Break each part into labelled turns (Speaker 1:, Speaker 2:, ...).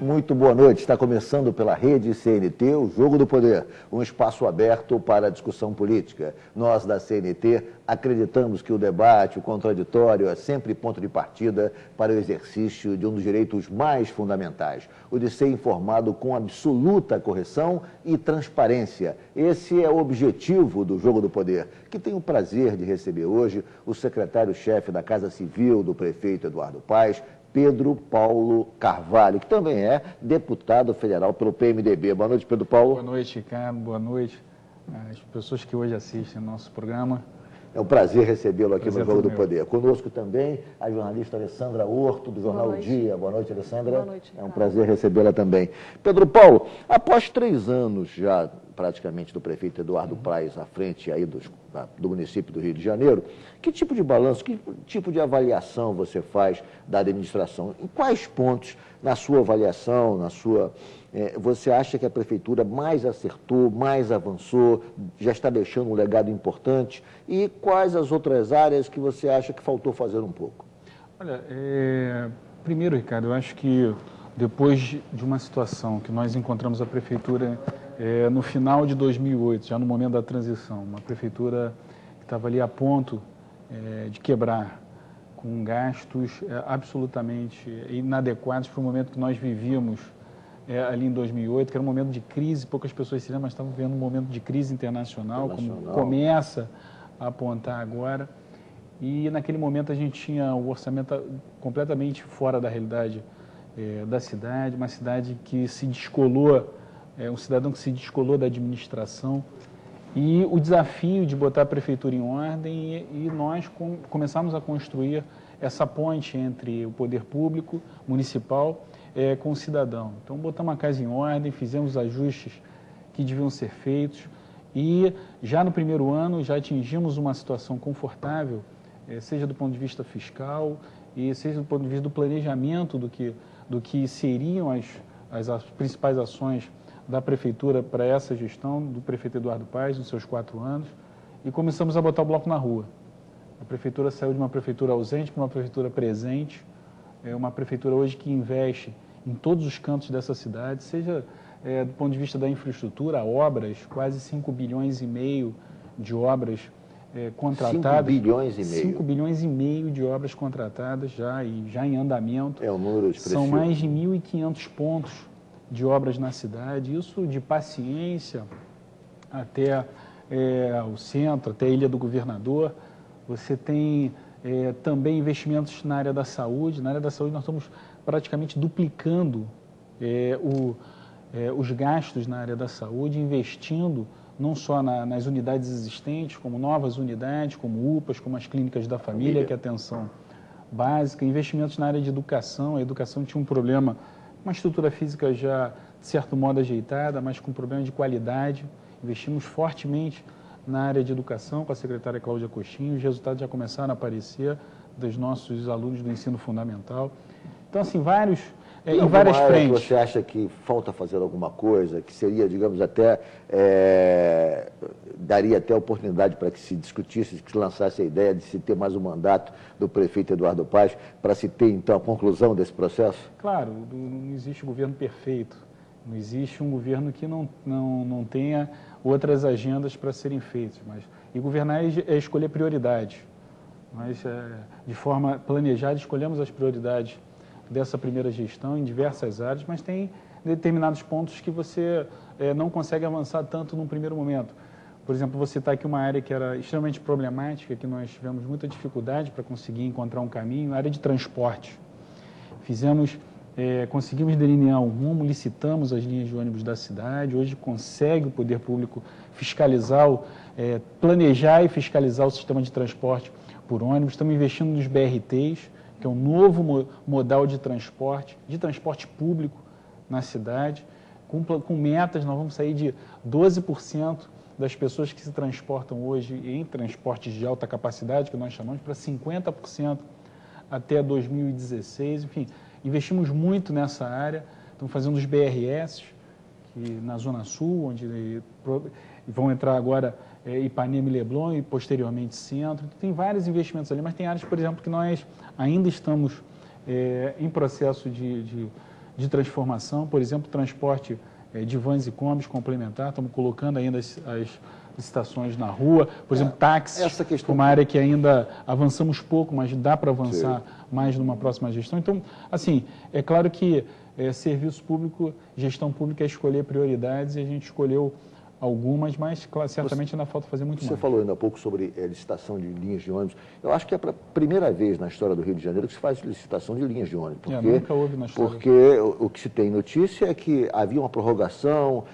Speaker 1: muito boa noite. Está começando pela rede CNT, o Jogo do Poder, um espaço aberto para a discussão política. Nós, da CNT, acreditamos que o debate, o contraditório, é sempre ponto de partida para o exercício de um dos direitos mais fundamentais, o de ser informado com absoluta correção e transparência. Esse é o objetivo do Jogo do Poder, que tenho o prazer de receber hoje o secretário-chefe da Casa Civil do prefeito Eduardo Paes, Pedro Paulo Carvalho, que também é deputado federal pelo PMDB. Boa noite, Pedro Paulo.
Speaker 2: Boa noite, Ricardo. Boa noite às pessoas que hoje assistem ao nosso programa.
Speaker 1: É um prazer recebê-lo aqui no Jogo do Poder. Conosco também a jornalista Alessandra Horto, do Jornal O Dia. Boa noite, Alessandra.
Speaker 3: Boa noite, Ricardo.
Speaker 1: É um prazer recebê-la também. Pedro Paulo, após 3 anos já praticamente do prefeito Eduardo Paes à frente aí do município do Rio de Janeiro, que tipo de balanço, que tipo de avaliação você faz da administração? Em quais pontos, na sua avaliação, você acha que a prefeitura mais acertou, mais avançou, já está deixando um legado importante? E quais as outras áreas que você acha que faltou fazer um pouco?
Speaker 2: Olha, primeiro, Ricardo, eu acho que depois de uma situação que nós encontramos a prefeitura no final de 2008, já no momento da transição, uma prefeitura que estava ali a ponto de quebrar, com gastos absolutamente inadequados para o momento que nós vivíamos ali em 2008, que era um momento de crise, poucas pessoas se lembram, mas estavam vivendo um momento de crise internacional, como começa a apontar agora. E naquele momento a gente tinha o orçamento completamente fora da realidade da cidade, uma cidade que se descolou, um cidadão que se descolou da administração, e o desafio de botar a prefeitura em ordem, e nós começamos a construir essa ponte entre o poder público municipal com o cidadão. Então, botamos a casa em ordem, fizemos os ajustes que deviam ser feitos, e já no primeiro ano já atingimos uma situação confortável, seja do ponto de vista fiscal e seja do ponto de vista do planejamento do que seriam as principais ações da prefeitura para essa gestão do prefeito Eduardo Paes nos seus 4 anos, e começamos a botar o bloco na rua. A prefeitura saiu de uma prefeitura ausente para uma prefeitura presente, uma prefeitura hoje que investe em todos os cantos dessa cidade, seja do ponto de vista da infraestrutura, obras, quase 5 bilhões e meio de obras contratadas.
Speaker 1: 5 bilhões e meio.
Speaker 2: 5 bilhões e meio de obras contratadas já em andamento.
Speaker 1: É um número expressivo.
Speaker 2: São mais de 1.500 pontos de obras na cidade, isso de Paciência até o centro, até a Ilha do Governador. Você tem também investimentos na área da saúde. Na área da saúde nós estamos praticamente duplicando os gastos na área da saúde, investindo não só nas unidades existentes, como novas unidades, como UPAs, como as clínicas da família, que é atenção básica, investimentos na área de educação. A educação tinha um problema, uma estrutura física já, de certo modo, ajeitada, mas com problema de qualidade. Investimos fortemente na área de educação com a secretária Cláudia Coxinho. Os resultados já começaram a aparecer dos nossos alunos do ensino fundamental. Então, assim, em várias frentes.
Speaker 1: Você acha que falta fazer alguma coisa, que seria, digamos, até, daria até oportunidade para que se discutisse, que se lançasse a ideia de se ter mais um mandato do prefeito Eduardo Paes, para se ter, então, a conclusão desse processo?
Speaker 2: Claro, não existe governo perfeito, não existe um governo que não tenha outras agendas para serem feitas, e governar é escolher prioridades. Nós, de forma planejada, escolhemos as prioridades dessa primeira gestão em diversas áreas, mas tem determinados pontos que você não consegue avançar tanto num primeiro momento. Por exemplo, você está aqui uma área que era extremamente problemática, que nós tivemos muita dificuldade para conseguir encontrar um caminho, a área de transporte. Conseguimos delinear um rumo, licitamos as linhas de ônibus da cidade, hoje consegue o poder público fiscalizar, planejar e fiscalizar o sistema de transporte por ônibus. Estamos investindo nos BRTs, que é um novo modal de transporte público na cidade, com metas. Nós vamos sair de 12% das pessoas que se transportam hoje em transportes de alta capacidade, que nós chamamos, para 50% até 2016. Enfim, investimos muito nessa área. Estamos fazendo os BRS, que na Zona Sul, onde vão entrar agora Ipanema e Leblon e posteriormente Centro. Tem vários investimentos ali, mas tem áreas, por exemplo, que nós ainda estamos em processo de de transformação, por exemplo, transporte de vans e combis complementar, estamos colocando ainda as licitações na rua, por exemplo, táxis, uma área que ainda avançamos pouco, mas dá para avançar mais numa próxima gestão. Então, assim, é claro que serviço público, gestão pública é escolher prioridades e a gente escolheu algumas, mas certamente ainda falta fazer muito mais.
Speaker 1: Você falou ainda há pouco sobre licitação de linhas de ônibus. Eu acho que é a primeira vez na história do Rio de Janeiro que se faz licitação de linhas de ônibus.
Speaker 2: Nunca houve na história.
Speaker 1: Porque o que se tem notícia é que havia uma prorrogação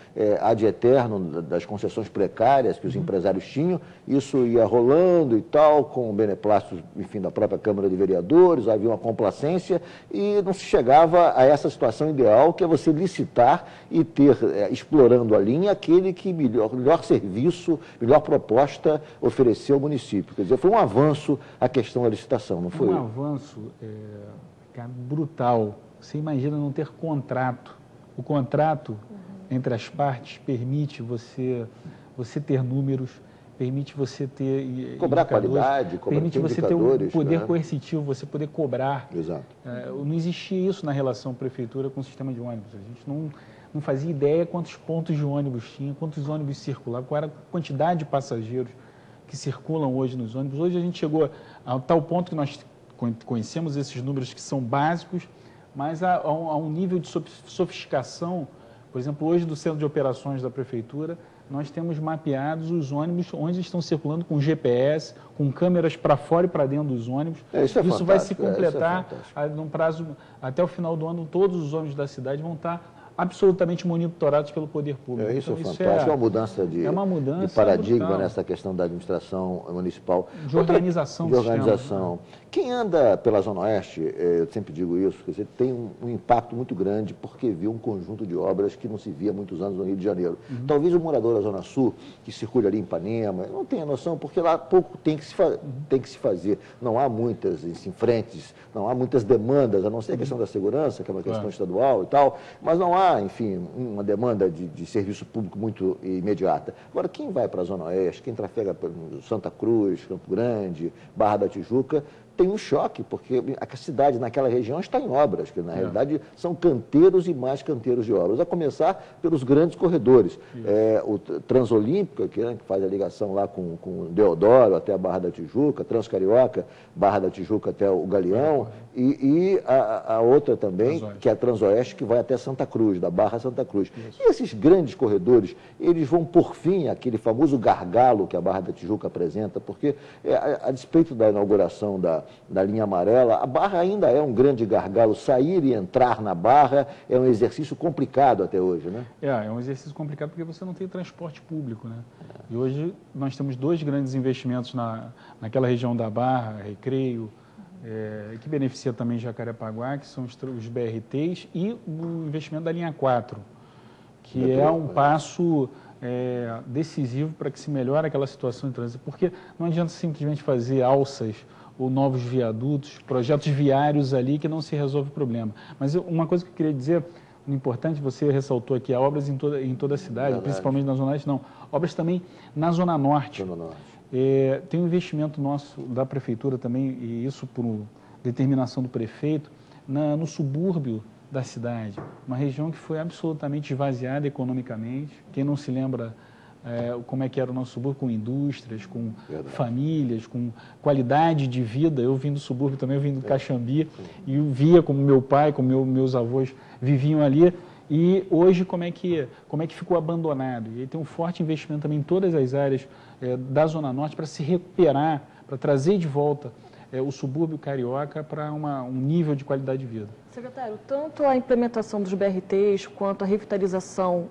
Speaker 1: ad eterno das concessões precárias que os empresários tinham. Isso ia rolando e tal, com o beneplácito, enfim, da própria Câmara de Vereadores, havia uma complacência e não se chegava a essa situação ideal, que é você licitar e ter, explorando a linha, aquele que melhor serviço, melhor proposta ofereceu ao município. Quer dizer, foi um avanço a questão da licitação, não foi?
Speaker 2: Um avanço brutal. Você imagina não ter contrato. O contrato entre as partes permite você ter números, permite você ter
Speaker 1: cobrar qualidade,
Speaker 2: permite você ter um poder coercitivo, você poder cobrar.
Speaker 1: Exato.
Speaker 2: Não existia isso na relação prefeitura com o sistema de ônibus. A gente não fazia ideia quantos pontos de ônibus tinha, quantos ônibus circulavam, qual era a quantidade de passageiros que circulam hoje nos ônibus. Hoje a gente chegou a tal ponto que nós conhecemos esses números que são básicos, mas a um nível de sofisticação. Por exemplo, hoje do centro de operações da prefeitura, nós temos mapeados os ônibus onde estão circulando com GPS, com câmeras para fora e para dentro dos ônibus. Isso vai se completar num prazo, até o final do ano, todos os ônibus da cidade vão estar absolutamente monitorados pelo poder público.
Speaker 1: Isso então, é fantástico, é uma mudança de paradigma brutal nessa questão da administração municipal.
Speaker 2: De organização.
Speaker 1: De organização. Quem anda pela Zona Oeste, eu sempre digo isso, quer dizer, tem um impacto muito grande porque viu um conjunto de obras que não se via há muitos anos no Rio de Janeiro. Talvez o morador da Zona Sul, que circula ali em Ipanema, não tenha noção, porque lá pouco tem que se fazer. Não há muitas frentes, não há muitas demandas, a não ser a questão da segurança, que é uma questão estadual e tal, mas não há, enfim, uma demanda de serviço público muito imediata. Agora, quem vai para a Zona Oeste, quem trafega para Santa Cruz, Campo Grande, Barra da Tijuca, tem um choque, porque a cidade naquela região está em obras, que na realidade são canteiros e mais canteiros de obras, a começar pelos grandes corredores. O Transolímpico, que faz a ligação lá com o Deodoro até a Barra da Tijuca, Transcarioca, Barra da Tijuca até o Galeão, e a outra também, que é a Transoeste, que vai até Santa Cruz, da Barra Santa Cruz. E esses grandes corredores, eles vão por fim aquele famoso gargalo que a Barra da Tijuca apresenta, porque a despeito da inauguração da linha amarela, a Barra ainda é um grande gargalo. Sair e entrar na Barra é um exercício complicado até hoje, né?
Speaker 2: É um exercício complicado porque você não tem transporte público, né? E hoje nós temos dois grandes investimentos naquela região da Barra, Recreio, que beneficia também Jacarepaguá, que são os BRTs, e o investimento da linha 4, que é um passo decisivo para que se melhore aquela situação de trânsito, porque não adianta simplesmente fazer alças ou novos viadutos, projetos viários ali que não se resolve o problema. Mas uma coisa que eu queria dizer, importante, você ressaltou aqui, há obras em toda a cidade, principalmente na Zona Leste, não, obras também na Zona Norte. Tem um investimento nosso da Prefeitura também, e isso por determinação do prefeito, no subúrbio da cidade, uma região que foi absolutamente esvaziada economicamente. Quem não se lembra como é que era o nosso subúrbio, com indústrias, com famílias, com qualidade de vida. Eu vim do subúrbio também, eu vim do Caxambi, e eu via como meu pai, como meus avós viviam ali, e hoje como é que ficou abandonado. E aí tem um forte investimento também em todas as áreas da Zona Norte para se recuperar, para trazer de volta o subúrbio carioca para um nível de qualidade de vida.
Speaker 3: Secretário, tanto a implementação dos BRTs quanto a revitalização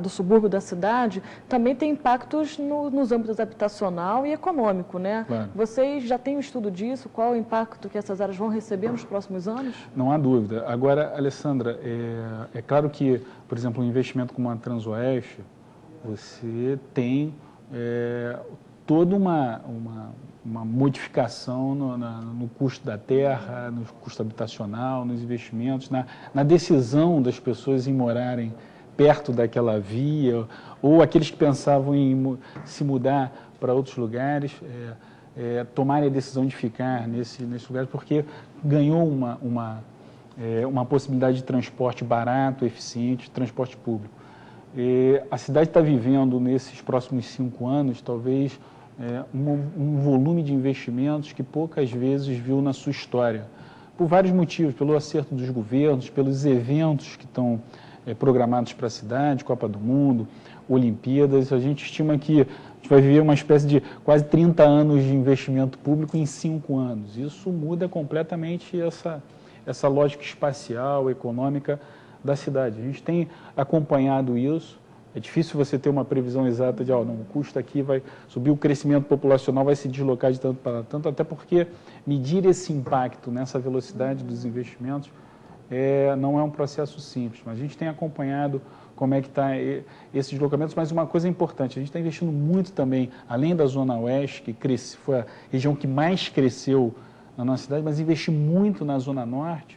Speaker 3: do subúrbio da cidade também tem impactos nos âmbitos habitacional e econômico, né?
Speaker 2: Claro.
Speaker 3: Vocês já têm um estudo disso? Qual é o impacto que essas áreas vão receber nos próximos anos?
Speaker 2: Não há dúvida. Agora, Alessandra, é claro que, por exemplo, um investimento como a Transoeste, você tem toda uma modificação no custo da terra, no custo habitacional, nos investimentos, na decisão das pessoas em morarem perto daquela via, ou aqueles que pensavam em se mudar para outros lugares, tomarem a decisão de ficar nesse lugar, porque ganhou uma possibilidade de transporte barato, eficiente, transporte público. A cidade está vivendo, nesses próximos 5 anos, talvez um volume de investimentos que poucas vezes viu na sua história, por vários motivos, pelo acerto dos governos, pelos eventos que estão programados para a cidade, Copa do Mundo, Olimpíadas. A gente estima que a gente vai viver uma espécie de quase 30 anos de investimento público em 5 anos. Isso muda completamente essa lógica espacial, econômica da cidade. A gente tem acompanhado isso. É difícil você ter uma previsão exata de, não, o custo aqui vai subir, o crescimento populacional vai se deslocar de tanto para tanto, até porque medir esse impacto nessa velocidade dos investimentos não é um processo simples. Mas a gente tem acompanhado como é que está esses deslocamentos, mas uma coisa importante, a gente está investindo muito também, além da Zona Oeste, que foi a região que mais cresceu na nossa cidade, mas investir muito na Zona Norte,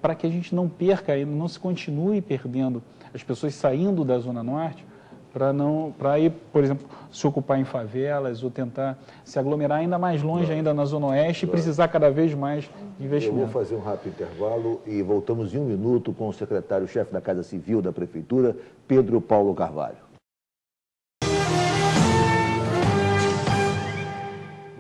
Speaker 2: para que a gente não perca, não se continue perdendo as pessoas saindo da Zona Norte para ir, por exemplo, se ocupar em favelas ou tentar se aglomerar ainda mais longe ainda na Zona Oeste e precisar cada vez mais de investimento.
Speaker 1: Eu vou fazer um rápido intervalo e voltamos em 1 minuto com o secretário-chefe da Casa Civil da Prefeitura, Pedro Paulo Carvalho.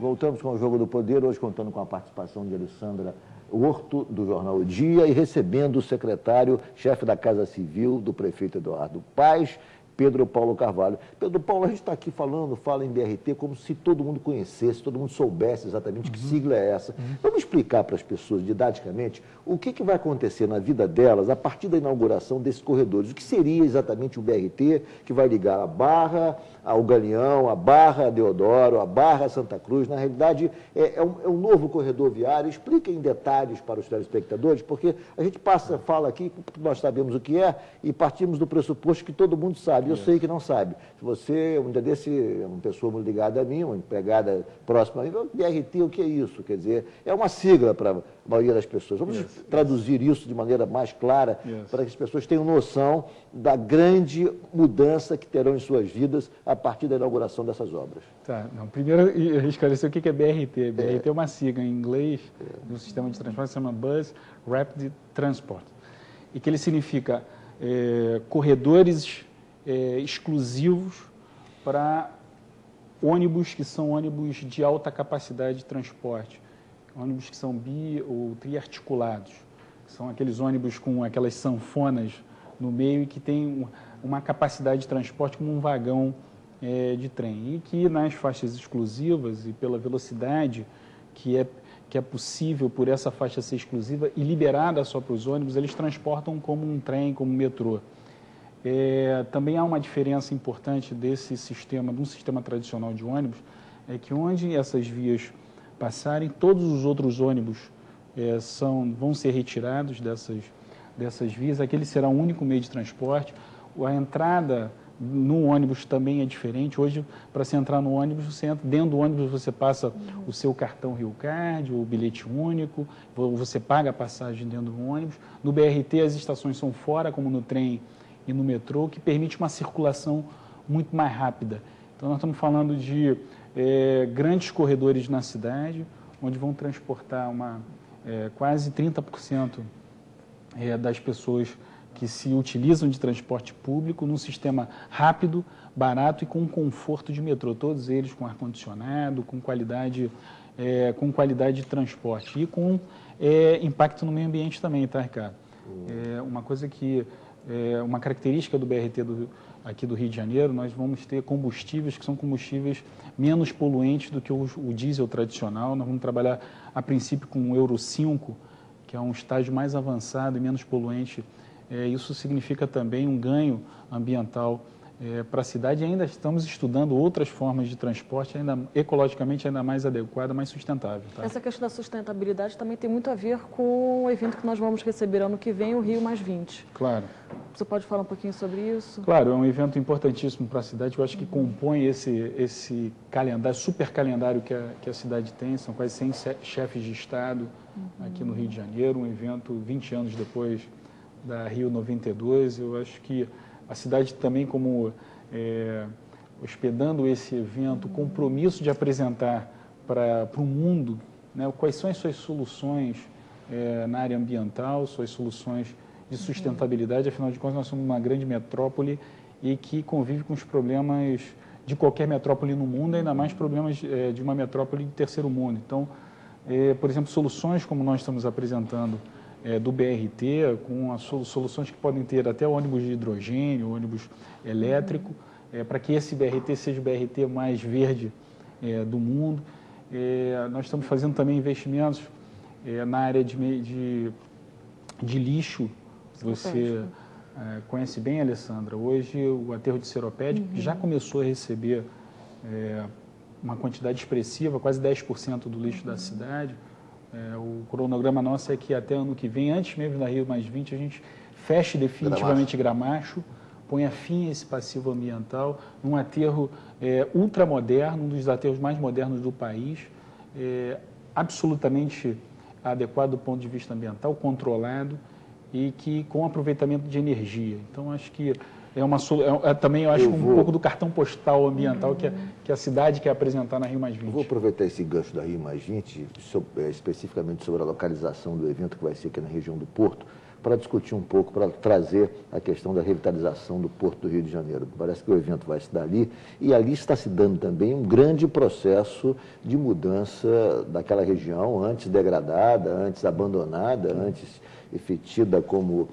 Speaker 1: Voltamos com o Jogo do Poder, hoje contando com a participação de Alessandra Horto, do Jornal O Dia, e recebendo o secretário-chefe da Casa Civil do prefeito Eduardo Paes, Pedro Paulo Carvalho. Pedro Paulo, a gente está aqui fala em BRT como se todo mundo conhecesse, todo mundo soubesse exatamente que sigla é essa. Vamos explicar para as pessoas, didaticamente, o que vai acontecer na vida delas a partir da inauguração desses corredores. O que seria exatamente o BRT que vai ligar a Barra ao Galeão, a Barra a Deodoro, a Barra a Santa Cruz. Na realidade, é um novo corredor viário. Explica em detalhes para os telespectadores, porque a gente fala aqui, nós sabemos o que é, e partimos do pressuposto que todo mundo sabe. Eu sei que não sabe. Se você, um dia desse, uma pessoa muito ligada a mim, uma empregada próxima a mim, BRT, o que é isso? Quer dizer, é uma sigla para a maioria das pessoas. Vamos traduzir isso de maneira mais clara para que as pessoas tenham noção da grande mudança que terão em suas vidas a partir da inauguração dessas obras.
Speaker 2: Tá, não, primeiro esclarecer o que é BRT. BRT é uma sigla em inglês do sistema de transporte, se chama Bus Rapid Transport, e que ele significa corredores exclusivos para ônibus que são ônibus de alta capacidade de transporte, ônibus que são ou triarticulados, que são aqueles ônibus com aquelas sanfonas no meio e que tem uma capacidade de transporte como um vagão de trem, e que nas faixas exclusivas e pela velocidade que é possível por essa faixa ser exclusiva e liberada só para os ônibus, eles transportam como um trem, como um metrô. Também há uma diferença importante desse sistema, de um sistema tradicional de ônibus, é que onde essas vias passarem, todos os outros ônibus vão ser retirados dessas vias. Aquele será o único meio de transporte. A entrada no ônibus também é diferente. Hoje, para você entrar no ônibus, você entra dentro do ônibus, você passa o seu cartão Rio Card, o bilhete único, você paga a passagem dentro do ônibus. No BRT, as estações são fora, como no trem e no metrô, que permite uma circulação muito mais rápida. Então, nós estamos falando de grandes corredores na cidade, onde vão transportar quase 30% das pessoas que se utilizam de transporte público num sistema rápido, barato e com conforto de metrô. Todos eles com ar-condicionado, com qualidade de transporte e com impacto no meio ambiente também, tá, Ricardo? Uma coisa que uma característica do BRT aqui do Rio de Janeiro, nós vamos ter combustíveis que são combustíveis menos poluentes do que o diesel tradicional. Nós vamos trabalhar, a princípio, com o Euro 5, que é um estágio mais avançado e menos poluente. Isso significa também um ganho ambiental para a cidade. E ainda estamos estudando outras formas de transporte, ecologicamente ainda mais adequada, mais sustentável. Tá?
Speaker 3: Essa questão da sustentabilidade também tem muito a ver com o evento que nós vamos receber ano que vem, o Rio +20.
Speaker 2: Claro.
Speaker 3: Você pode falar um pouquinho sobre isso?
Speaker 2: Claro, é um evento importantíssimo para a cidade. Eu acho que compõe esse calendário, super calendário que a cidade tem. São quase 100 chefes de Estado aqui no Rio de Janeiro. Um evento 20 anos depois da Rio 92. Eu acho que a cidade também, como hospedando esse evento, o compromisso de apresentar para o mundo, né, quais são as suas soluções na área ambiental, suas soluções de sustentabilidade. Afinal de contas, nós somos uma grande metrópole e que convive com os problemas de qualquer metrópole no mundo, ainda mais problemas de uma metrópole de terceiro mundo. Então, por exemplo, soluções como nós estamos apresentando do BRT, com as soluções que podem ter até ônibus de hidrogênio, ônibus elétrico, para que esse BRT seja o BRT mais verde do mundo. Nós estamos fazendo também investimentos na área de lixo. Você conhece bem, Alessandra, hoje o aterro de Seropédica já começou a receber uma quantidade expressiva, quase 10% do lixo da cidade. O cronograma nosso é que até ano que vem, antes mesmo da Rio+20, a gente feche definitivamente Gramacho, ponha fim a esse passivo ambiental, num aterro ultramoderno, um dos aterros mais modernos do país, absolutamente adequado do ponto de vista ambiental, controlado e que com aproveitamento de energia. Então, acho que também eu acho um pouco do cartão postal ambiental que a cidade quer apresentar na Rio+20.
Speaker 1: Eu vou aproveitar esse gancho da Rio+20, especificamente sobre a localização do evento que vai ser aqui na região do Porto, para discutir um pouco, para trazer a questão da revitalização do Porto do Rio de Janeiro. Parece que o evento vai se dar ali, e ali está se dando também um grande processo de mudança daquela região, antes degradada, antes abandonada, antes efetida como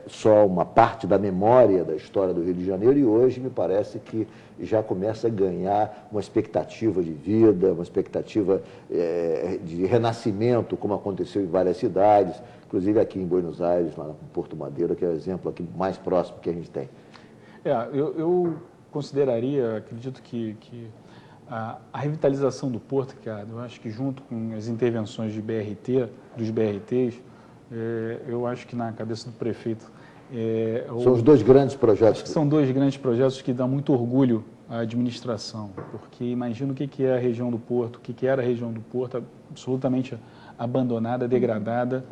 Speaker 1: só uma parte da memória da história do Rio de Janeiro, e hoje me parece que já começa a ganhar uma expectativa de vida, uma expectativa de renascimento, como aconteceu em várias cidades, inclusive aqui em Buenos Aires, lá no Porto Madeira, que é o exemplo aqui mais próximo que a gente tem.
Speaker 2: Eu consideraria, acredito que a revitalização do Porto, Ricardo, eu acho que junto com as intervenções de BRT, dos BRTs, eu acho que na cabeça do prefeito...
Speaker 1: São os dois grandes projetos.
Speaker 2: São dois grandes projetos que dão muito orgulho à administração, porque imagina o que é a região do Porto, o que era a região do Porto, absolutamente abandonada, degradada.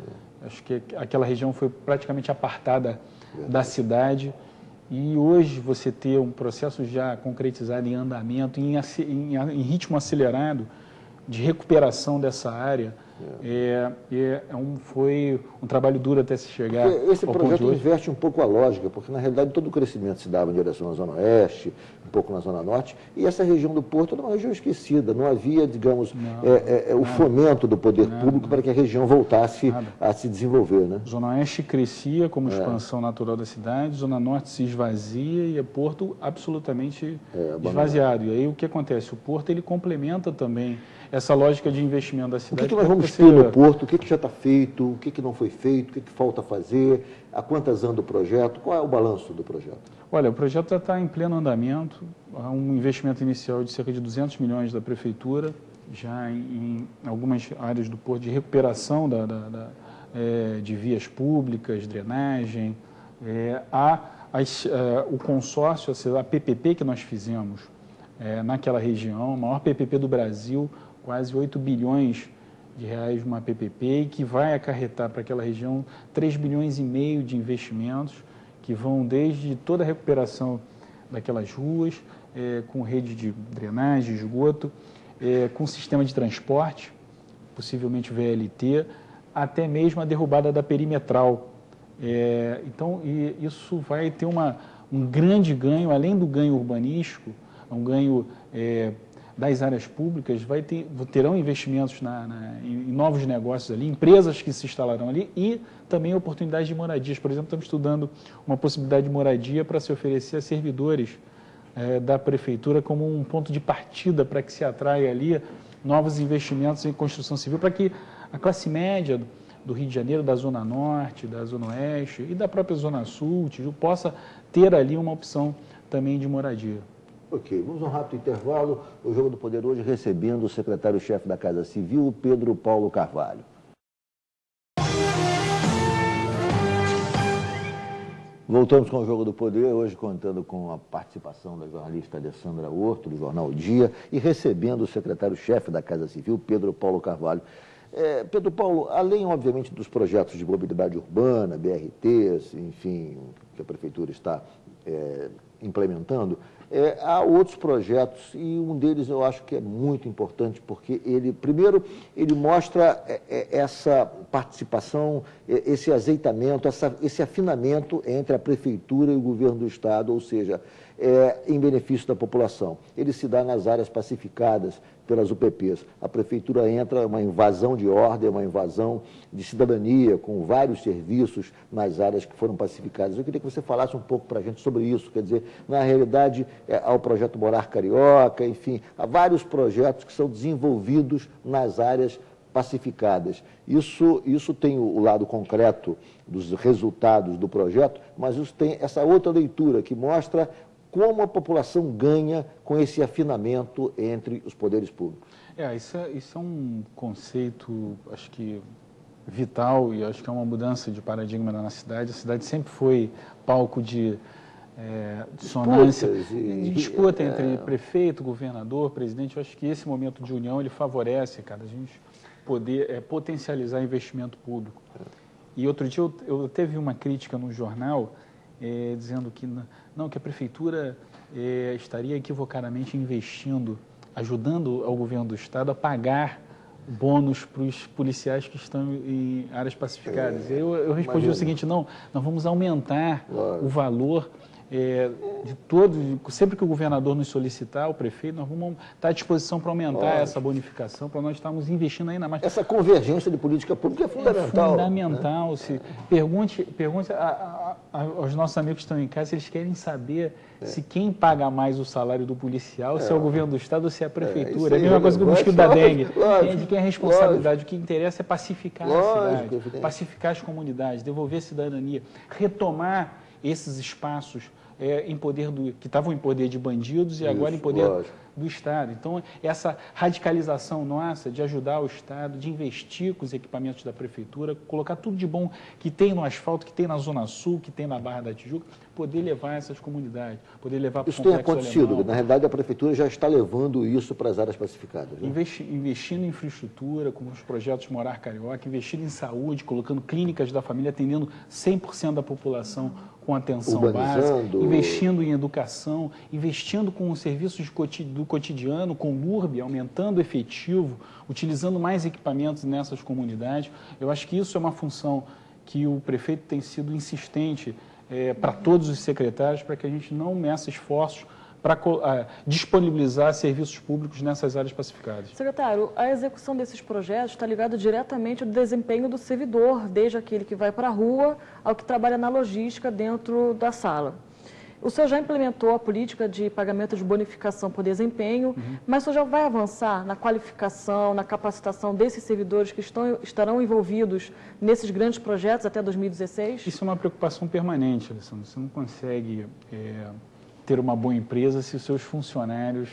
Speaker 2: Acho que aquela região foi praticamente apartada da cidade. E hoje você ter um processo já concretizado em andamento, em ritmo acelerado de recuperação dessa área, foi um trabalho duro até se chegar.
Speaker 1: Esse projeto inverte um pouco a lógica, porque na realidade todo o crescimento se dava em direção à Zona Oeste, um pouco na Zona Norte, e essa região do Porto era uma região esquecida, não havia, digamos, o fomento do poder público para que a região voltasse a se desenvolver. Né?
Speaker 2: Zona Oeste crescia como expansão natural da cidade, Zona Norte se esvazia e Porto absolutamente esvaziado. E aí o que acontece? O Porto ele complementa também essa lógica de investimento da cidade.
Speaker 1: O que nós vamos ter no Porto? O que já está feito? O que não foi feito? O que falta fazer? Há quantas anos o projeto? Qual é o balanço do projeto?
Speaker 2: Olha, o projeto já está em pleno andamento. Há um investimento inicial de cerca de 200 milhões da Prefeitura, já em algumas áreas do Porto, de recuperação de vias públicas, drenagem. O consórcio, a PPP que nós fizemos naquela região, a maior PPP do Brasil, quase 8 bilhões de reais uma PPP, que vai acarretar para aquela região 3,5 bilhões de investimentos, que vão desde toda a recuperação daquelas ruas, com rede de drenagem, esgoto, com sistema de transporte, possivelmente VLT, até mesmo a derrubada da perimetral. Então, isso vai ter um grande ganho, além do ganho urbanístico, um ganho das áreas públicas, terão investimentos em novos negócios ali, empresas que se instalarão ali e também oportunidades de moradias. Por exemplo, estamos estudando uma possibilidade de moradia para se oferecer a servidores da Prefeitura como um ponto de partida para que se atraia ali novos investimentos em construção civil, para que a classe média do Rio de Janeiro, da Zona Norte, da Zona Oeste e da própria Zona Sul, possa ter ali uma opção também de moradia.
Speaker 1: Ok, vamos a um rápido intervalo. O Jogo do Poder hoje recebendo o secretário-chefe da Casa Civil, Pedro Paulo Carvalho. Voltamos com o Jogo do Poder, hoje contando com a participação da jornalista Alessandra Horto, do Jornal Dia, e recebendo o secretário-chefe da Casa Civil, Pedro Paulo Carvalho. Pedro Paulo, além, obviamente, dos projetos de mobilidade urbana, BRTs, enfim, que a Prefeitura está implementando, Há outros projetos e um deles eu acho que é muito importante porque primeiro, ele mostra essa participação, esse azeitamento, esse afinamento entre a Prefeitura e o Governo do Estado, ou seja, em benefício da população. Ele se dá nas áreas pacificadas pelas UPPs. A Prefeitura entra uma invasão de ordem, uma invasão de cidadania, com vários serviços nas áreas que foram pacificadas. Eu queria que você falasse um pouco para a gente sobre isso. Quer dizer, na realidade, há o projeto Morar Carioca, enfim, há vários projetos que são desenvolvidos nas áreas pacificadas. Isso tem o lado concreto dos resultados do projeto, mas isso tem essa outra leitura que mostra como a população ganha com esse afinamento entre os poderes públicos.
Speaker 2: Isso é um conceito, acho que vital, e acho que é uma mudança de paradigma na cidade. A cidade sempre foi palco de dissonância, de disputa entre prefeito, governador, presidente. Eu acho que esse momento de união, ele favorece, cara, a gente poder potencializar investimento público. E outro dia eu teve uma crítica no jornal dizendo que que a prefeitura estaria equivocadamente investindo, ajudando ao governo do estado a pagar bônus para os policiais que estão em áreas pacificadas. Eu respondi o seguinte: não, nós vamos aumentar o valor de todos, sempre que o governador nos solicitar, o prefeito, nós vamos estar à disposição para aumentar essa bonificação, para nós estarmos investindo ainda mais.
Speaker 1: Essa convergência de política pública é fundamental.
Speaker 2: É fundamental. Né? Pergunte aos nossos amigos que estão em casa se eles querem saber se quem paga mais o salário do policial, se é o governo do estado ou se é a prefeitura. É a mesma coisa que o mosquito da dengue. De quem é a responsabilidade. O que interessa é pacificar a cidade, pacificar as comunidades, devolver a cidadania, retomar esses espaços que estavam em poder de bandidos e agora em poder do Estado. Então, essa radicalização nossa de ajudar o Estado, de investir com os equipamentos da Prefeitura, colocar tudo de bom que tem no asfalto, que tem na Zona Sul, que tem na Barra da Tijuca, poder levar essas comunidades, poder levar para o Complexo Alemão. Isso tem acontecido.
Speaker 1: Na realidade, a Prefeitura já está levando isso para as áreas pacificadas. Né?
Speaker 2: Investindo em infraestrutura, como os projetos Morar Carioca, investindo em saúde, colocando clínicas da família, atendendo 100% da população com atenção básica, investindo em educação, investindo com serviços do cotidiano, com LURB, aumentando o efetivo, utilizando mais equipamentos nessas comunidades. Eu acho que isso é uma função que o prefeito tem sido insistente para todos os secretários, para que a gente não meça esforços para disponibilizar serviços públicos nessas áreas pacificadas.
Speaker 3: Secretário, a execução desses projetos está ligada diretamente ao desempenho do servidor, desde aquele que vai para a rua ao que trabalha na logística dentro da sala. O senhor já implementou a política de pagamento de bonificação por desempenho, mas o senhor já vai avançar na qualificação, na capacitação desses servidores que estarão envolvidos nesses grandes projetos até 2016?
Speaker 2: Isso é uma preocupação permanente, Alessandro. Você não consegue ter uma boa empresa se os seus funcionários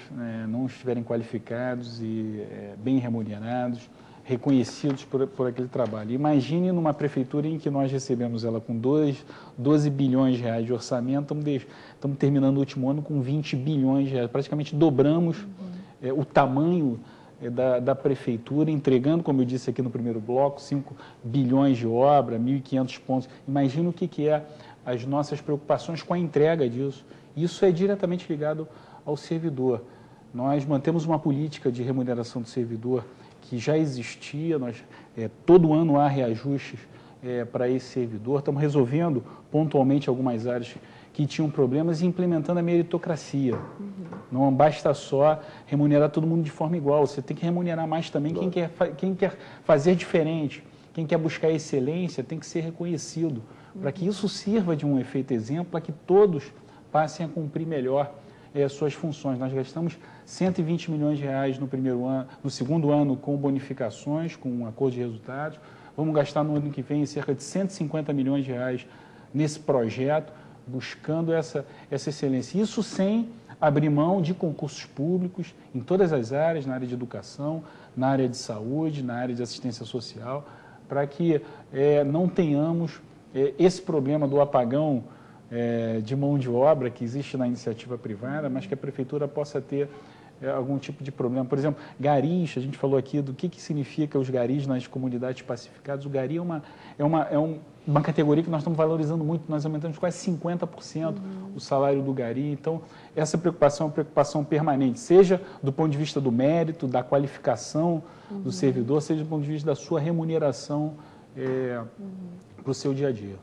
Speaker 2: não estiverem qualificados e bem remunerados, reconhecidos por aquele trabalho. Imagine numa prefeitura em que nós recebemos ela com 12 bilhões de reais de orçamento, estamos terminando o último ano com 20 bilhões de reais, praticamente dobramos o tamanho da prefeitura, entregando, como eu disse aqui no primeiro bloco, 5 bilhões de obra, 1.500 pontos. Imagina o que é as nossas preocupações com a entrega disso. Isso é diretamente ligado ao servidor. Nós mantemos uma política de remuneração do servidor que já existia, todo ano há reajustes para esse servidor. Estamos resolvendo pontualmente algumas áreas que tinham problemas e implementando a meritocracia. Não basta só remunerar todo mundo de forma igual, você tem que remunerar mais também quem quer fazer diferente, quem quer buscar excelência tem que ser reconhecido, para que isso sirva de um efeito exemplo, para que todos passem a cumprir melhor suas funções. Nós gastamos 120 milhões de reais no segundo ano com bonificações, com um acordo de resultados. Vamos gastar no ano que vem cerca de 150 milhões de reais nesse projeto, buscando essa excelência. Isso sem abrir mão de concursos públicos em todas as áreas, na área de educação, na área de saúde, na área de assistência social, para que não tenhamos esse problema do apagão de mão de obra que existe na iniciativa privada, mas que a prefeitura possa ter algum tipo de problema. Por exemplo, garis, a gente falou aqui do que significa os garis nas comunidades pacificadas. O gari é uma categoria que nós estamos valorizando muito, nós aumentamos quase 50% o salário do gari. Então, essa preocupação é uma preocupação permanente, seja do ponto de vista do mérito, da qualificação do servidor, seja do ponto de vista da sua remuneração para o seu dia a dia.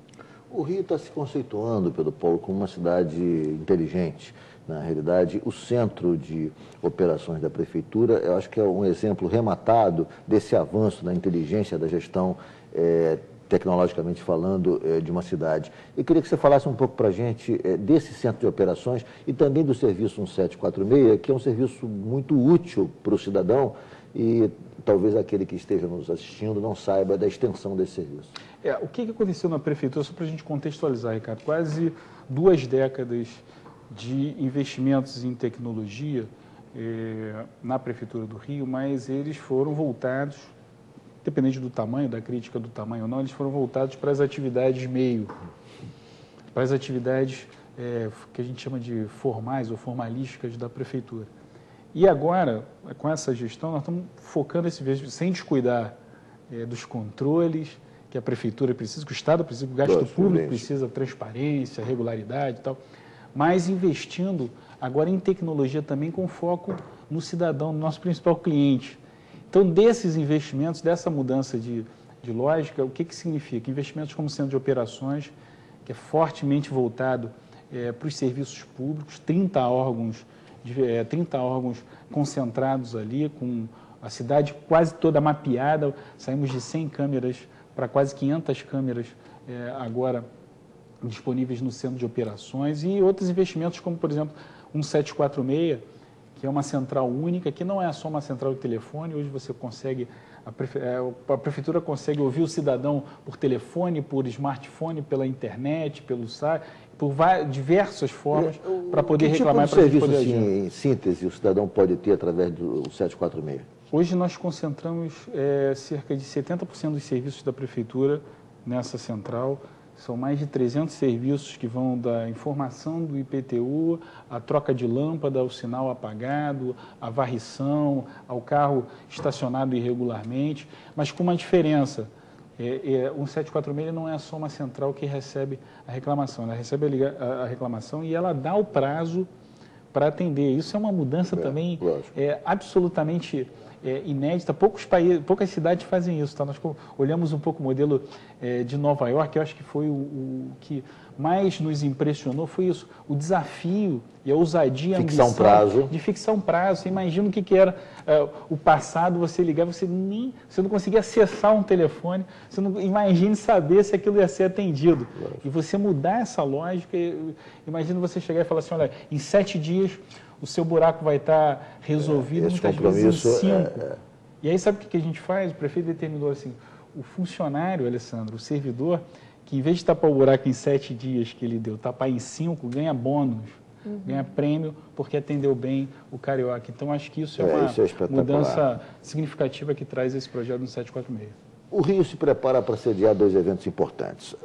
Speaker 1: O Rio está se conceituando, Pedro Paulo, como uma cidade inteligente. Na realidade, o centro de operações da Prefeitura, eu acho que é um exemplo rematado desse avanço na inteligência da gestão, tecnologicamente falando, de uma cidade. Eu queria que você falasse um pouco para a gente desse centro de operações e também do serviço 1746, que é um serviço muito útil para o cidadão e talvez aquele que esteja nos assistindo não saiba da extensão desse serviço.
Speaker 2: O que aconteceu na Prefeitura, só para a gente contextualizar, Ricardo, quase 2 décadas de investimentos em tecnologia na Prefeitura do Rio, mas eles foram voltados, independente do tamanho, da crítica do tamanho ou não, eles foram voltados para as atividades meio, para as atividades que a gente chama de formais ou formalísticas da Prefeitura. E agora, com essa gestão, nós estamos focando esse investimento, sem descuidar dos controles que a Prefeitura precisa, que o Estado precisa, que o gasto público precisa, transparência, regularidade e tal, mas investindo agora em tecnologia também com foco no cidadão, no nosso principal cliente. Então, desses investimentos, dessa mudança de lógica, o que significa? Investimentos como centro de operações, que é fortemente voltado para os serviços públicos, 30 órgãos concentrados ali, com a cidade quase toda mapeada, saímos de 100 câmeras para quase 500 câmeras agora disponíveis no centro de operações e outros investimentos como, por exemplo, 1746, que é uma central única, que não é só uma central de telefone, hoje você consegue, a Prefeitura consegue ouvir o cidadão por telefone, por smartphone, pela internet, pelo site, por diversas formas para poder reclamar.
Speaker 1: Que tipo de serviço, assim, em síntese, o cidadão pode ter através do 746?
Speaker 2: Hoje nós concentramos cerca de 70% dos serviços da Prefeitura nessa central. São mais de 300 serviços que vão da informação do IPTU, a troca de lâmpada, ao sinal apagado, a varrição, ao carro estacionado irregularmente, mas com uma diferença. O 746 não é só uma central que recebe a reclamação, ela recebe a reclamação e ela dá o prazo para atender. Isso é uma mudança também absolutamente inédita. Poucas cidades fazem isso. Tá? Nós olhamos um pouco o modelo de Nova York, eu acho que foi o que mais nos impressionou, foi isso, o desafio e a ousadia, a ambição de fixar um prazo. Você imagina o que era o passado, você ligava, você não conseguia acessar um telefone, você não imagine saber se aquilo ia ser atendido. E você mudar essa lógica, imagina você chegar e falar assim, olha, em 7 dias o seu buraco vai estar resolvido, muitas vezes em 5. E aí sabe o que a gente faz? O prefeito determinou assim, o funcionário, Alessandro, o servidor, que em vez de tapar o buraco em 7 dias que ele deu, tapar em 5, ganha bônus, ganha prêmio porque atendeu bem o carioca. Então acho que isso é uma mudança significativa que traz esse projeto no 746.
Speaker 1: O Rio se prepara para sediar 2 eventos importantes.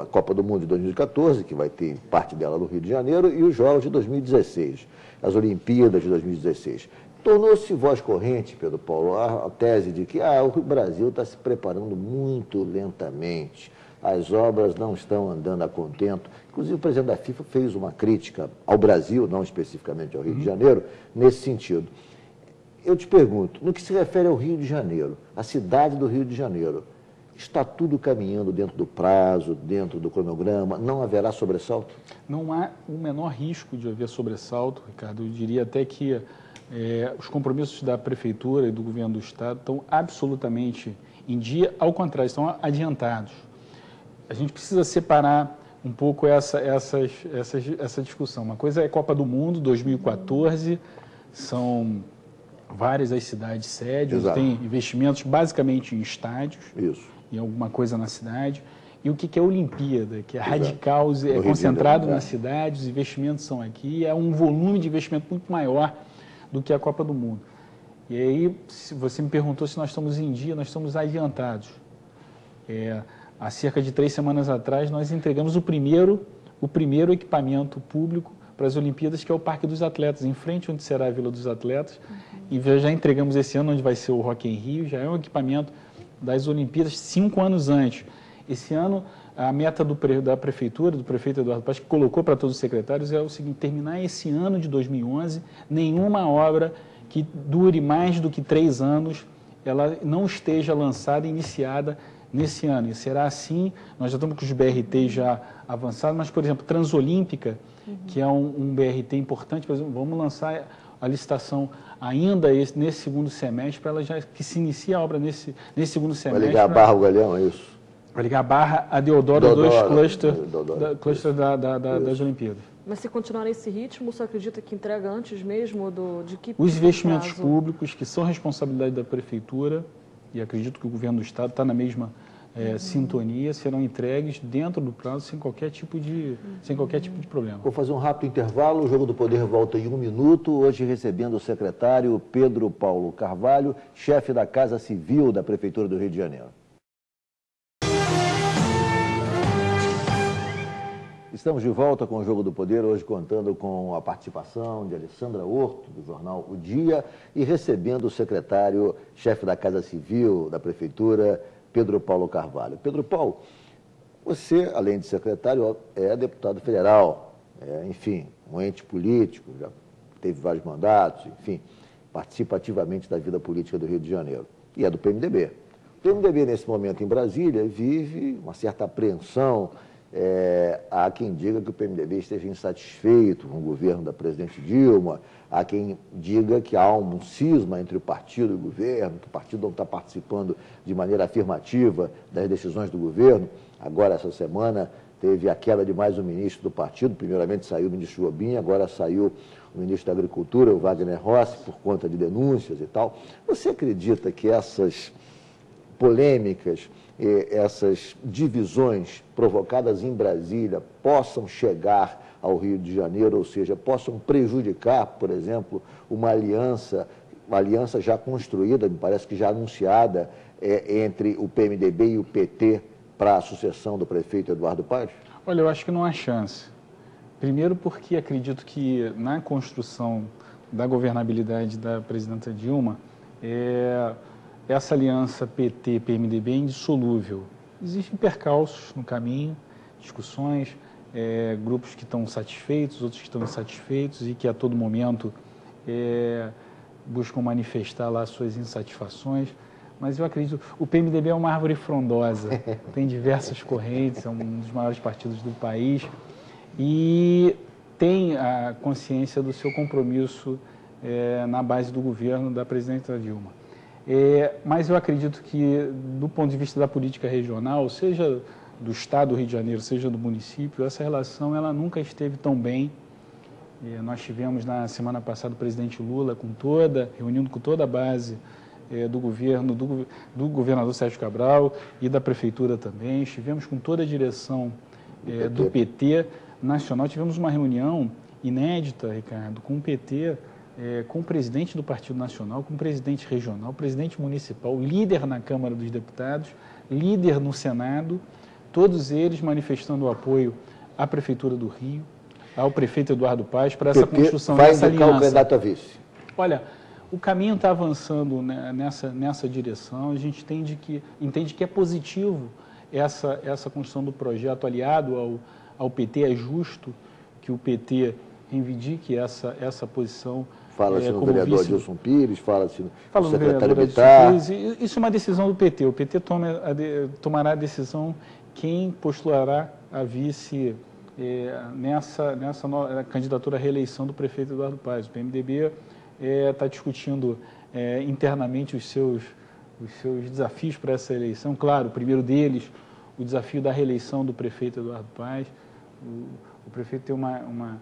Speaker 1: A Copa do Mundo de 2014, que vai ter parte dela no Rio de Janeiro, e os Jogos de 2016, as Olimpíadas de 2016. Tornou-se voz corrente, Pedro Paulo, a tese de que o Brasil está se preparando muito lentamente, as obras não estão andando a contento. Inclusive, o presidente da FIFA fez uma crítica ao Brasil, não especificamente ao Rio de Janeiro, nesse sentido. Eu te pergunto, no que se refere ao Rio de Janeiro, a cidade do Rio de Janeiro, está tudo caminhando dentro do prazo, dentro do cronograma? Não haverá sobressalto?
Speaker 2: Não há o menor risco de haver sobressalto, Ricardo. Eu diria até que os compromissos da Prefeitura e do Governo do Estado estão absolutamente em dia, ao contrário, estão adiantados. A gente precisa separar um pouco essa discussão. Uma coisa é Copa do Mundo, 2014, são várias as cidades sede, tem investimentos basicamente em estádios, em alguma coisa na cidade. E o que é Olimpíada, que é radical, é concentrado na cidade, os investimentos são aqui, é um volume de investimento muito maior do que a Copa do Mundo. E aí, se você me perguntou se nós estamos em dia, nós estamos adiantados. Há cerca de 3 semanas atrás, nós entregamos o primeiro equipamento público para as Olimpíadas, que é o Parque dos Atletas, em frente onde será a Vila dos Atletas. E já entregamos esse ano onde vai ser o Rock in Rio, já é um equipamento das Olimpíadas 5 anos antes. Esse ano, a meta da Prefeitura, do prefeito Eduardo Paes, que colocou para todos os secretários, é o seguinte: terminar esse ano de 2011, nenhuma obra que dure mais do que 3 anos, ela não esteja lançada e iniciada nesse ano. E será assim, nós já estamos com os BRT já avançados, mas, por exemplo, Transolímpica, que é um BRT importante, por exemplo, vamos lançar a licitação ainda nesse segundo semestre, para ela já que se inicie a obra nesse segundo semestre.
Speaker 1: Vai ligar a Barra ao Galeão, é isso?
Speaker 2: Vai ligar a Barra a Deodoro 2 cluster das Olimpíadas.
Speaker 3: Mas se continuar nesse ritmo, você acredita que entrega antes mesmo de que
Speaker 2: os investimentos públicos, que são responsabilidade da Prefeitura, e acredito que o Governo do Estado está na mesma sintonia, serão entregues dentro do prazo sem qualquer tipo de problema.
Speaker 1: Vou fazer um rápido intervalo, o Jogo do Poder volta em 1 minuto, hoje recebendo o secretário Pedro Paulo Carvalho, chefe da Casa Civil da Prefeitura do Rio de Janeiro. Estamos de volta com o Jogo do Poder, hoje contando com a participação de Alessandra Horto, do jornal O Dia, e recebendo o secretário, chefe da Casa Civil da Prefeitura, Pedro Paulo Carvalho. Pedro Paulo, você, além de secretário, é deputado federal, enfim, um ente político, já teve vários mandatos, enfim, participa ativamente da vida política do Rio de Janeiro, e é do PMDB. O PMDB, nesse momento, em Brasília, vive uma certa apreensão. Há quem diga que o PMDB esteja insatisfeito com o governo da presidente Dilma, há quem diga que há um cisma entre o partido e o governo, que o partido não está participando de maneira afirmativa das decisões do governo. Agora, essa semana, teve a queda de mais um ministro do partido, primeiramente saiu o ministro Jobim, agora saiu o ministro da Agricultura, o Wagner Rossi, por conta de denúncias e tal. Você acredita que essas polêmicas, essas divisões provocadas em Brasília possam chegar ao Rio de Janeiro, ou seja, possam prejudicar, por exemplo, uma aliança já construída, me parece que já anunciada, entre o PMDB e o PT para a sucessão do prefeito Eduardo Paes?
Speaker 2: Olha, eu acho que não há chance. Primeiro porque acredito que na construção da governabilidade da presidenta Dilma, essa aliança PT-PMDB é indissolúvel. Existem percalços no caminho, discussões, grupos que estão satisfeitos, outros que estão insatisfeitos e que a todo momento buscam manifestar lá suas insatisfações. Mas eu acredito, o PMDB é uma árvore frondosa, tem diversas correntes, é um dos maiores partidos do país e tem a consciência do seu compromisso na base do governo da presidenta Dilma. Mas eu acredito que, do ponto de vista da política regional, seja do Estado do Rio de Janeiro, seja do município, essa relação ela nunca esteve tão bem. Nós tivemos na semana passada o presidente Lula reunindo com toda a base do governo, do governador Sérgio Cabral e da prefeitura também. Estivemos com toda a direção do PT nacional. Tivemos uma reunião inédita, Ricardo, com o PT, com o presidente do Partido Nacional, com o presidente regional, presidente municipal, líder na Câmara dos Deputados, líder no Senado, todos eles manifestando o apoio à Prefeitura do Rio, ao prefeito Eduardo Paes, para essa construção dessa aliança.
Speaker 1: Vai indicar o candidato a vice?
Speaker 2: Olha, o caminho está avançando nessa direção, a gente entende que é positivo essa construção do projeto aliado ao PT, é justo que o PT reivindique essa posição.
Speaker 1: Fala-se no vereador Adilson Pires, fala-se no secretário
Speaker 2: Bittar. Isso é uma decisão do PT. O PT tomará a decisão quem postulará a vice nessa candidatura à reeleição do prefeito Eduardo Paes. O PMDB está discutindo internamente os seus desafios para essa eleição. Claro, o primeiro deles, o desafio da reeleição do prefeito Eduardo Paes. O prefeito tem uma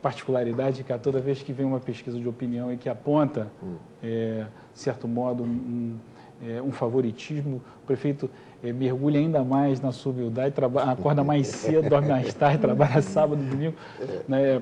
Speaker 2: particularidade que toda vez que vem uma pesquisa de opinião e que aponta, de certo modo, um favoritismo prefeito mergulhe ainda mais na sua humildade, acorda mais cedo, dorme mais tarde, trabalha sábado, domingo, né,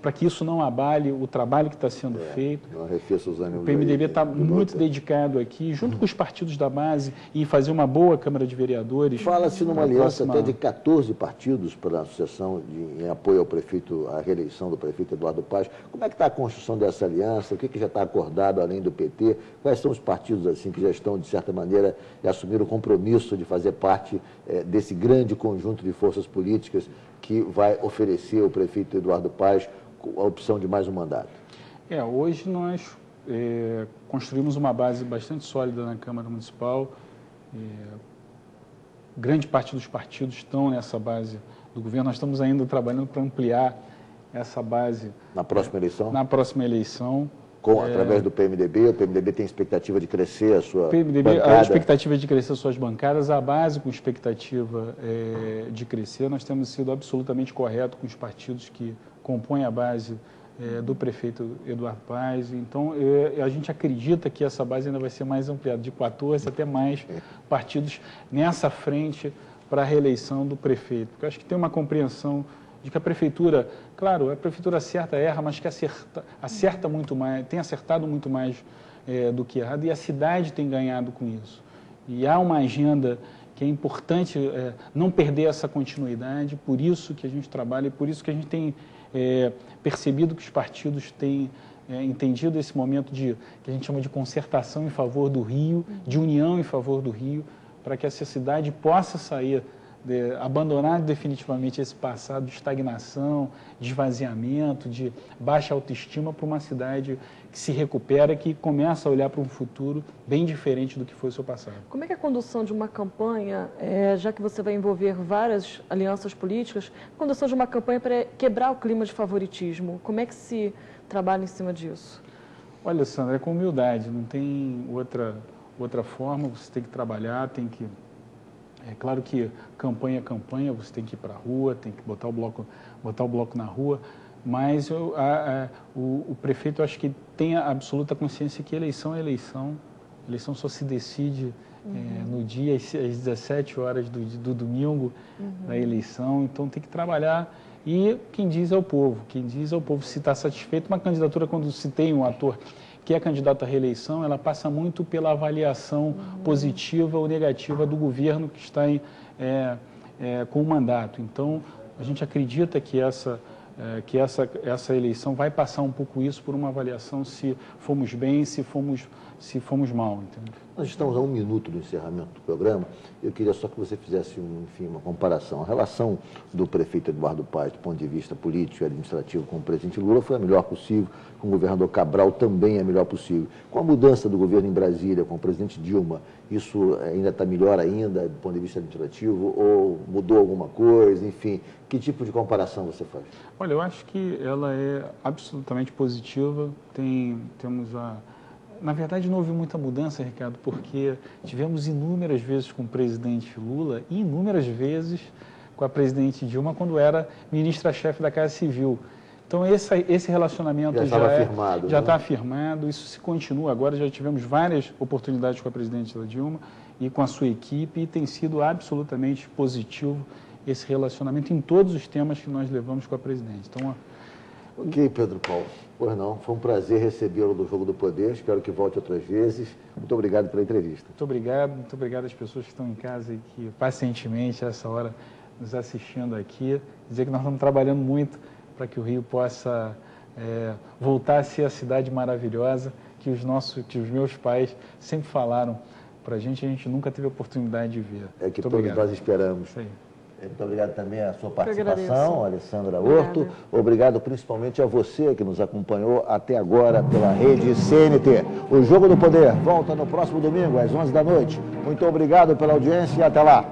Speaker 2: para que isso não abale o trabalho que está sendo feito.
Speaker 1: Não arrefeça os ânimos.
Speaker 2: O PMDB está muito dedicado aqui, junto com os partidos da base, e fazer uma boa Câmara de Vereadores.
Speaker 1: Fala-se numa aliança até de 14 partidos para a associação em apoio ao prefeito, à reeleição do prefeito Eduardo Paes. Como é que está a construção dessa aliança? O que já está acordado além do PT? Quais são os partidos assim que já estão, de certa maneira, e assumiram o compromisso de fazer parte desse grande conjunto de forças políticas que vai oferecer ao prefeito Eduardo Paes a opção de mais um mandato?
Speaker 2: Hoje nós construímos uma base bastante sólida na Câmara Municipal. Grande parte dos partidos estão nessa base do governo. Nós estamos ainda trabalhando para ampliar essa base.
Speaker 1: Na próxima eleição?
Speaker 2: Na próxima eleição.
Speaker 1: Através do PMDB, o PMDB tem expectativa de crescer a sua
Speaker 2: PMDB,
Speaker 1: bancada?
Speaker 2: A expectativa de crescer as suas bancadas, a base com expectativa de crescer. Nós temos sido absolutamente corretos com os partidos que compõem a base do prefeito Eduardo Paes. Então, a gente acredita que essa base ainda vai ser mais ampliada, de 14 até mais partidos nessa frente para a reeleição do prefeito. Porque eu acho que tem uma compreensão de que a prefeitura, claro, a prefeitura acerta, erra, mas que acerta muito mais, tem acertado muito mais do que errado, e a cidade tem ganhado com isso. E há uma agenda que é importante não perder essa continuidade, por isso que a gente trabalha e por isso que a gente tem percebido que os partidos têm entendido esse momento que a gente chama de concertação em favor do Rio, de união em favor do Rio, para que essa cidade possa sair, abandonar definitivamente esse passado de estagnação, de esvaziamento, de baixa autoestima, para uma cidade que se recupera, que começa a olhar para um futuro bem diferente do que foi o seu passado.
Speaker 3: Como é que é a condução de uma campanha, já que você vai envolver várias alianças políticas, a condução de uma campanha para quebrar o clima de favoritismo? Como é que se trabalha em cima disso?
Speaker 2: Olha, Sandra, é com humildade, não tem outra forma, você tem que trabalhar, tem que... É claro que campanha é campanha, você tem que ir para a rua, tem que botar o bloco na rua, mas o prefeito, eu acho que tem a absoluta consciência que eleição é eleição. Eleição só se decide no dia, às 17 horas do domingo da eleição, então tem que trabalhar. E quem diz é o povo, se está satisfeito. Uma candidatura, quando se tem um ator que é candidato à reeleição, ela passa muito pela avaliação positiva ou negativa do governo que está com o mandato. Então, a gente acredita que essa eleição vai passar um pouco isso por uma avaliação se fomos bem, se fomos mal. Entendeu?
Speaker 1: Nós estamos a 1 minuto do encerramento do programa. Eu queria só que você fizesse uma comparação. A relação do prefeito Eduardo Paes, do ponto de vista político e administrativo, com o presidente Lula foi a melhor possível, com o governador Cabral também é a melhor possível. Com a mudança do governo em Brasília, com o presidente Dilma, isso ainda está melhor ainda, do ponto de vista administrativo, ou mudou alguma coisa, enfim? Que tipo de comparação você faz?
Speaker 2: Olha, eu acho que ela é absolutamente positiva. Na verdade, não houve muita mudança, Ricardo, porque tivemos inúmeras vezes com o presidente Lula e inúmeras vezes com a presidente Dilma quando era ministra-chefe da Casa Civil. Então, esse relacionamento já está afirmado, isso se continua. Agora já tivemos várias oportunidades com a presidente Dilma e com a sua equipe, e tem sido absolutamente positivo esse relacionamento em todos os temas que nós levamos com a presidente. Então,
Speaker 1: Ok, Pedro Paulo. Pois não, foi um prazer recebê-lo do Jogo do Poder, espero que volte outras vezes. Muito obrigado pela entrevista.
Speaker 2: Muito obrigado às pessoas que estão em casa e que pacientemente, a essa hora, nos assistindo aqui. Dizer que nós estamos trabalhando muito para que o Rio possa voltar a ser a cidade maravilhosa que os meus pais sempre falaram para a gente nunca teve a oportunidade de ver.
Speaker 1: É que todos nós esperamos.
Speaker 2: Isso aí.
Speaker 1: Muito obrigado também à sua participação, Alessandra Horto. Obrigado principalmente a você que nos acompanhou até agora pela rede CNT. O Jogo do Poder volta no próximo domingo, às 11 da noite. Muito obrigado pela audiência e até lá.